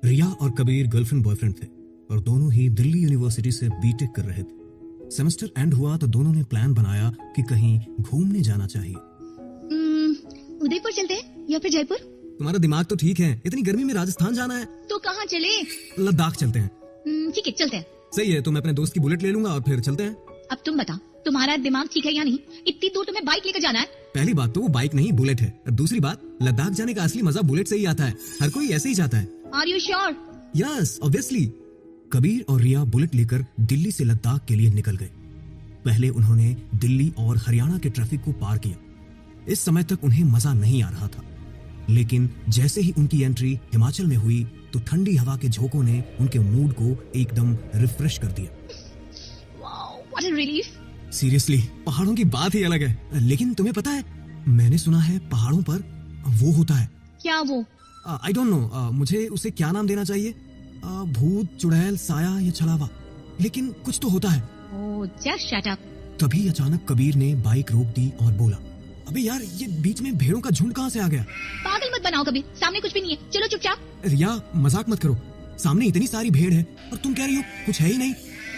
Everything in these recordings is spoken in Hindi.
रिया और कबीर गर्लफ्रेंड बॉयफ्रेंड थे और दोनों ही दिल्ली यूनिवर्सिटी से बीटेक कर रहे थे। सेमेस्टर एंड हुआ तो दोनों ने प्लान बनाया कि कहीं घूमने जाना चाहिए। उदयपुर चलते हैं या फिर जयपुर? तुम्हारा दिमाग तो ठीक है, इतनी गर्मी में राजस्थान जाना है तो कहाँ चले? लद्दाख चलते हैं। ठीक है चलते हैं। सही है, तो मैं अपने दोस्त की बुलेट ले लूंगा और फिर चलते हैं। अब तुम बताओ, तुम्हारा दिमाग ठीक है या नहीं? इतनी दूर तुम्हें बाइक लेकर जाना है? पहली बात तो वो बाइक नहीं बुलेट है, और दूसरी बात लद्दाख जाने का असली मजा बुलेट से ही आता है। हर कोई ऐसे ही जाता है। Are you sure? Yes obviously. Kabir और रिया बुलेट लेकर दिल्ली से लद्दाख के लिए निकल गए। पहले उन्होंने दिल्ली और हरियाणा के ट्रैफिक को पार किया। इस समय तक उन्हें मजा नहीं आ रहा था, लेकिन जैसे ही उनकी एंट्री हिमाचल में हुई तो ठंडी हवा के झोंकों ने उनके मूड को एकदम रिफ्रेश कर दिया। Wow, what a relief. Seriously, पहाड़ों की बात ही अलग है। लेकिन तुम्हें पता है, मैंने सुना है पहाड़ों पर वो होता है। क्या वो? आई डोंट नो, मुझे उसे क्या नाम देना चाहिए? भूत, चुड़ैल, साया या छलावा, लेकिन कुछ तो होता है। ओह, जस्ट शट अप। तभी अचानक कबीर ने बाइक रोक दी और बोला, अबे यार, ये बीच में भेड़ों का झुंड कहाँ से आ गया? पागल मत बनाओ कबीर, सामने कुछ भी नहीं है, चलो चुपचाप। रिया, मजाक मत करो। सामने इतनी सारी भेड़ है और तुम कह रही हो कुछ है ही नहीं।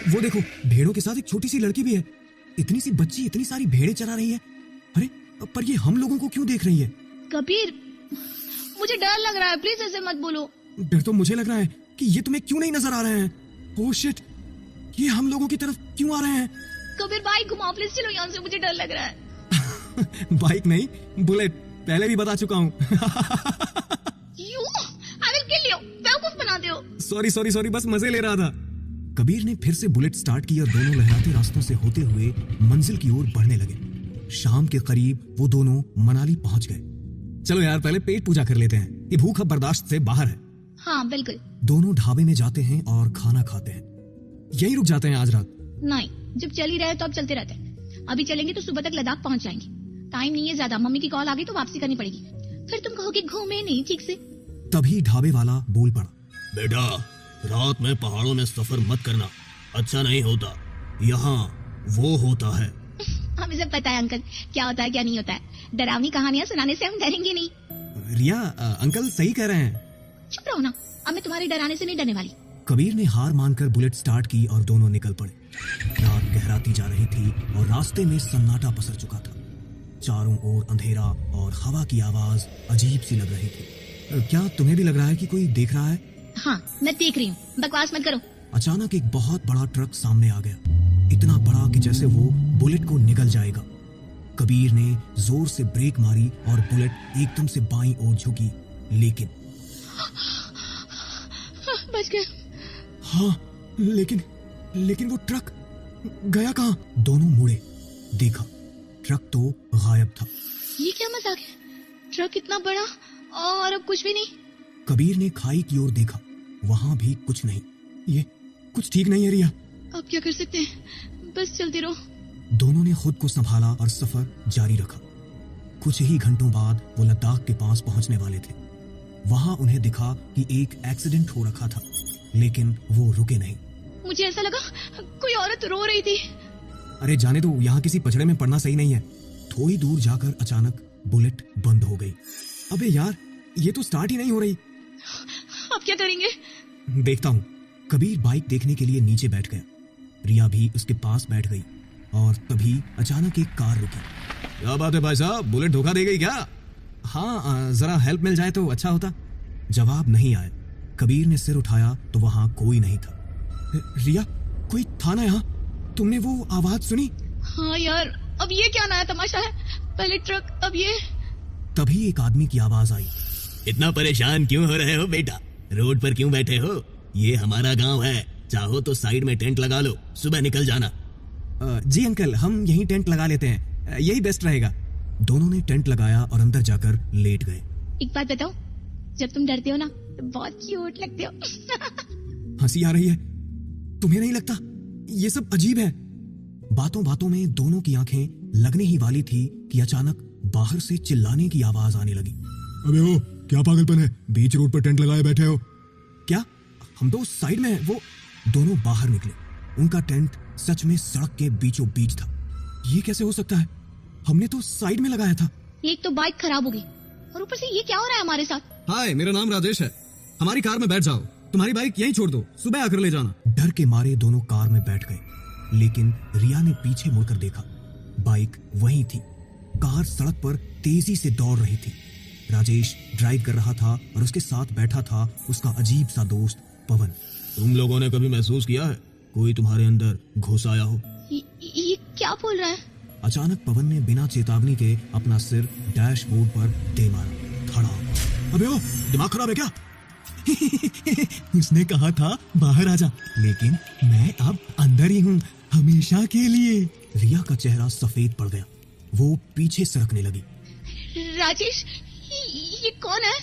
वो देखो, भेड़ों के साथ एक छोटी सी लड़की भी है। इतनी सी बच्ची इतनी सारी भेड़ें चरा रही है। अरे, पर ये हम लोगों को क्यों देख रही है? कबीर, मुझे डर लग रहा है, प्लीज ऐसे मत बोलो। डर तो मुझे लग रहा है कि ये तुम्हें क्यों नहीं नजर आ रहे हैं। ओह शिट, ये हम लोगों की तरफ क्यों आ रहे हैं? कबीर बाइक घुमाओ प्लीज, चलो यहाँ से, मुझे डर लग रहा है। बाइक नहीं, बुलेट। पहले भी बता चुका हूँ। You, I will kill you, बेवकूफ बनाते हो। सॉरी, बस मजे ले रहा था। कबीर ने फिर से बुलेट स्टार्ट की और दोनों लहराते रास्तों से होते हुए मंजिल की ओर बढ़ने लगे। शाम के करीब वो दोनों मनाली पहुंच गए। चलो यार, पहले पेट पूजा कर लेते हैं, ये भूख अब बर्दाश्त से बाहर है। हाँ बिल्कुल। दोनों ढाबे में जाते हैं और खाना खाते हैं। यहीं रुक जाते हैं आज रात? नहीं, जब चल ही रहे तो अब चलते रहते हैं। अभी चलेंगे तो सुबह तक लद्दाख पहुंच जाएंगे। टाइम नहीं है ज्यादा, मम्मी की कॉल आ गई तो वापसी करनी पड़ेगी। फिर तुम कहोगे घूमे नहीं ठीक से। तभी ढाबे वाला बोल पड़ा, बेटा, रात में पहाड़ों में सफर मत करना, अच्छा नहीं होता। यहाँ वो होता है। हमें सब पता है अंकल, क्या होता है क्या नहीं होता है। डरावनी कहानियां सुनाने से हम डरेंगे नहीं। रिया, अंकल सही कह रहे हैं। चुप रहो ना, अब मैं तुम्हारे डराने से नहीं डरने वाली। कबीर ने हार मानकर बुलेट स्टार्ट की और दोनों निकल पड़े। रात गहराती जा रही थी और रास्ते में सन्नाटा पसर चुका था। चारों ओर अंधेरा और हवा की आवाज अजीब सी लग रही थी। क्या तुम्हें भी लग रहा है कि कोई देख रहा है? हाँ, मैं देख रही हूँ, बकवास मत करो। अचानक एक बहुत बड़ा ट्रक सामने आ गया, इतना बड़ा कि जैसे वो बुलेट को निगल जाएगा। कबीर ने जोर से ब्रेक मारी और बुलेट एकदम से बाईं ओर झुकी, लेकिन बच गए। हाँ, लेकिन वो ट्रक गया कहाँ? दोनों मुड़े, देखा ट्रक तो गायब था। ये क्या मजाक है? ट्रक इतना बड़ा और अब कुछ भी नहीं। कबीर ने खाई की ओर देखा, वहां भी कुछ नहीं। ये कुछ ठीक नहीं है रिया। अब क्या कर सकते हैं, बस चलते रहो। दोनों ने खुद को संभाला और सफर जारी रखा। कुछ ही घंटों बाद वो लद्दाख के पास पहुंचने वाले थे। वहां उन्हें दिखा कि एक एक्सीडेंट हो रखा था, लेकिन वो रुके नहीं। मुझे ऐसा लगा कोई औरत रो रही थी। अरे जाने दो, यहाँ किसी पचड़े में पड़ना सही नहीं है। थोड़ी दूर जाकर अचानक बुलेट बंद हो गई। अबे यार, ये तो स्टार्ट ही नहीं हो रही। अब क्या करेंगे? देखता हूँ। कबीर बाइक देखने के लिए नीचे बैठ गया। रिया भी उसके पास बैठ गई और तभी अचानक एक कार रुकी। क्या बात है भाई साहब, बुलेट धोखा दे गई क्या? हाँ, जरा हेल्प मिल जाए तो अच्छा होता। जवाब नहीं आया। कबीर ने सिर उठाया तो वहां कोई नहीं था। रिया, कोई था ना यहाँ? तुमने वो आवाज सुनी? हाँ यार, अब ये क्या नया तमाशा है? पहले ट्रक, अब ये। तभी एक आदमी की आवाज आई, इतना परेशान क्यों हो रहे हो बेटा? रोड पर क्यों बैठे हो? ये हमारा गांव है, चाहो तो साइड में टेंट लगा लो, सुबह निकल जाना। जी अंकल, हम यहीं टेंट लगा लेते हैं, यही बेस्ट रहेगा। दोनों ने टेंट लगाया और अंदर जाकर लेट गए। एक बात बताओ, जब तुम डरते हो ना तो बहुत क्यूट लगते हो। हंसी आ रही है? तुम्हें नहीं लगता ये सब अजीब है? बातों बातों में दोनों की आंखें लगने ही वाली थी कि अचानक बाहर से चिल्लाने की आवाज आने लगी। अबे ओ, क्या पागलपन है? बीच रोड पर टेंट लगाए बैठे हो क्या? हम तो साइड में हैं। वो दोनों बाहर निकले। उनका टेंट सच में सड़क के बीचों बीच था। ये कैसे हो सकता है? हमने तो साइड में लगाया था। एक तो बाइक खराब हो गई और ऊपर से ये क्या हो रहा है हमारे साथ? हाय, मेरा नाम राजेश है। हमारी कार में बैठ जाओ, तुम्हारी बाइक यहीं छोड़ दो, सुबह आकर ले जाना। डर के मारे दोनों कार में बैठ गए, लेकिन रिया ने पीछे मुड़कर देखा। बाइक वहीं थी। कार सड़क पर तेजी से दौड़ रही थी। राजेश ड्राइव कर रहा था और उसके साथ बैठा था उसका अजीब सा दोस्त पवन। तुम लोगों ने कभी महसूस किया है कोई तुम्हारे अंदर घुस आया हो? ये क्या बोल रहा है? अचानक पवन ने बिना चेतावनी के अपना सिर डैशबोर्ड पर दे मारा। धड़ाम। अबे ओ, दिमाग खराब है क्या? उसने कहा था बाहर आजा, लेकिन मैं अब अंदर ही हूँ, हमेशा के लिए। रिया का चेहरा सफेद पड़ गया। वो पीछे सरकने लगी। राजेश, ये कौन है?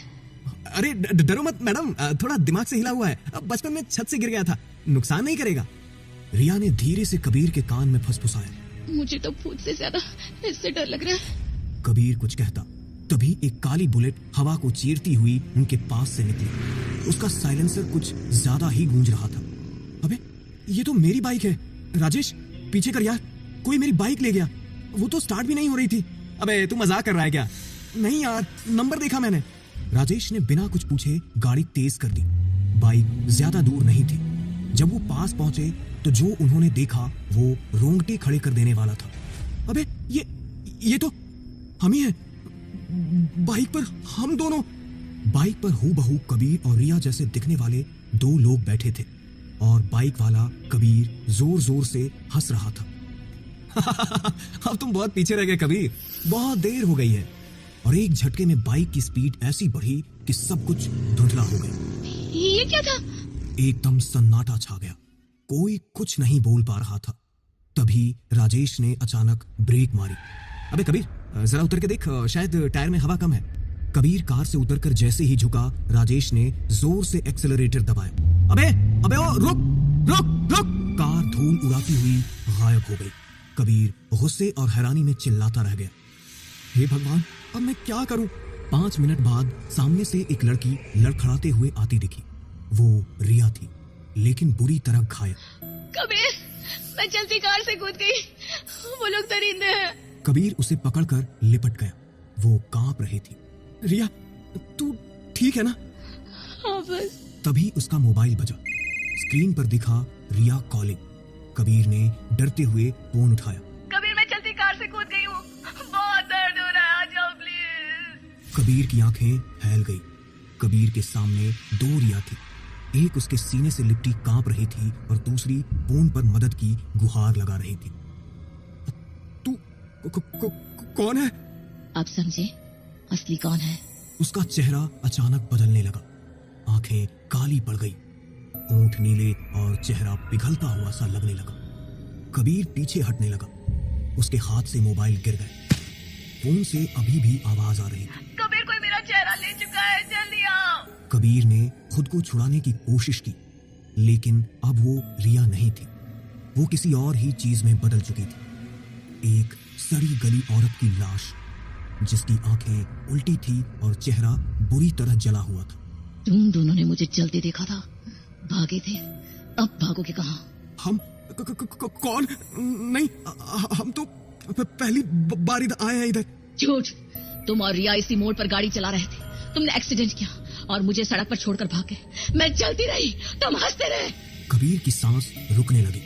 अरे डरो मत मैडम, थोड़ा दिमाग से हिला हुआ है, बचपन में छत से गिर गया था, नुकसान नहीं करेगा। रिया ने धीरे से कबीर के कान में फुसफुसाया। मुझे तो भूत से ज्यादा इससे डर लग रहा है। कबीर कुछ कहता, तभी एक काली बुलेट हवा को चीरती हुई उनके पास से निकली। उसका साइलेंसर कुछ ज्यादा ही गूंज रहा था। अबे ये तो मेरी बाइक है। राजेश पीछे कर यार, कोई मेरी बाइक ले गया। वो तो स्टार्ट भी नहीं हो रही थी। अबे तू मजाक कर रहा है क्या? नहीं यार, नंबर देखा मैंने। राजेश ने बिना कुछ पूछे गाड़ी तेज कर दी। बाइक ज्यादा दूर नहीं थी। जब वो पास पहुंचे तो जो उन्होंने देखा वो रोंगटे खड़े कर देने वाला था। अबे ये तो हम ही हैं। बाइक पर हम दोनों। बाइक पर हूबहू कबीर और रिया जैसे दिखने वाले दो लोग बैठे थे और बाइक वाला कबीर जोर जोर से हंस रहा था। अब तुम बहुत पीछे रह गए कबीर, बहुत देर हो गई है। और एक झटके में बाइक की स्पीड ऐसी बढ़ी कि सब कुछ धुंधला हो गया। ये क्या था? एकदम सन्नाटा छा गया। कोई कुछ नहीं बोल पा रहा था। तभी राजेश ने अचानक ब्रेक मारी। अबे कबीर, जरा उतर के देख, शायद टायर में हवा कम है। कबीर कार से उतरकर जैसे ही झुका, राजेश ने जोर से एक्सेलरेटर दबाया। अबे ओ, रुक! कार धूल उड़ाती हुई गायब हो गई। कबीर गुस्से और हैरानी में चिल्लाता रह गया। हे भगवान, अब मैं क्या करूं? 5 मिनट बाद सामने से एक लड़की लड़खड़ाते हुए आती दिखी। वो रिया थी, लेकिन बुरी तरह घायल। कबीर, मैं चलती कार से कूद गई, वो लोग दरिंदे हैं। कबीर उसे पकड़कर लिपट गया। वो कांप रही थी। रिया, तू ठीक है ना? हाँ बस। तभी उसका मोबाइल बजा। स्क्रीन पर दिखा रिया कॉलिंग। कबीर ने डरते हुए फोन उठाया। कबीर, मैं चलती कार से कूद गई हूँ, बहुत दर्द हो रहा है, आ जाओ प्लीज। कबीर की आंखें फैल गई। कबीर के सामने 2 रिया थी। एक उसके सीने से लिपटी कांप रही थी और दूसरी फोन पर मदद की गुहार लगा रही थी। तू कौन है? आप समझे असली कौन है? उसका चेहरा अचानक बदलने लगा। आंखें काली पड़ गई, होंठ नीले और चेहरा पिघलता हुआ सा लगने लगा। कबीर पीछे हटने लगा। उसके हाथ से मोबाइल गिर गए। फोन से अभी भी आवाज आ रही थी। कबीर, कोई मेरा चेहरा ले चुका है, जल्दी आओ। कबीर ने खुद को छुड़ाने की कोशिश की, लेकिन अब वो रिया नहीं थी। वो किसी और ही चीज में बदल चुकी थी। एक सड़ी गली औरत की लाश, जिसकी आंखें उल्टी थी और चेहरा बुरी तरह जला हुआ था। तुम दोनों ने मुझे जलते देखा था, भागे थे, अब भागोगे कहाँ? हम कौन? नहीं, हम तो पहली बार आए हैं इधर। झूठ! तुम और रिया इसी मोड़ पर गाड़ी चला रहे थे। तुमने एक्सीडेंट किया और मुझे सड़क पर छोड़कर भाग गए। मैं चलती रही, तुम हंसते रहे। कबीर की सांस रुकने लगी।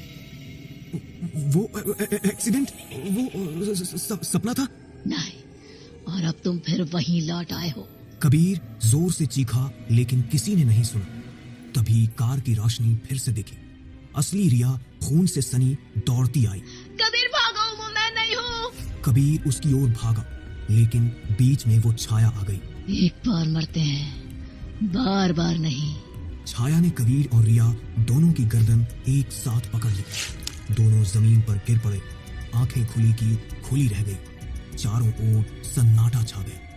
वो एक्सीडेंट, वो सपना था? नहीं, और अब तुम फिर वहीं लौट आए हो। कबीर जोर से चीखा, लेकिन किसी ने नहीं सुना। तभी कार की रोशनी फिर से दिखी। असली रिया खून से सनी दौड़ती आई। कबीर भागो, वो मैं नहीं हूँ। कबीर उसकी ओर भागा, लेकिन बीच में वो छाया आ गई। एक बार मरते हैं, बार बार नहीं। छाया ने कबीर और रिया दोनों की गर्दन एक साथ पकड़ ली। दोनों जमीन पर गिर पड़े। आंखें खुली की खुली रह गई। चारों ओर सन्नाटा छा गया।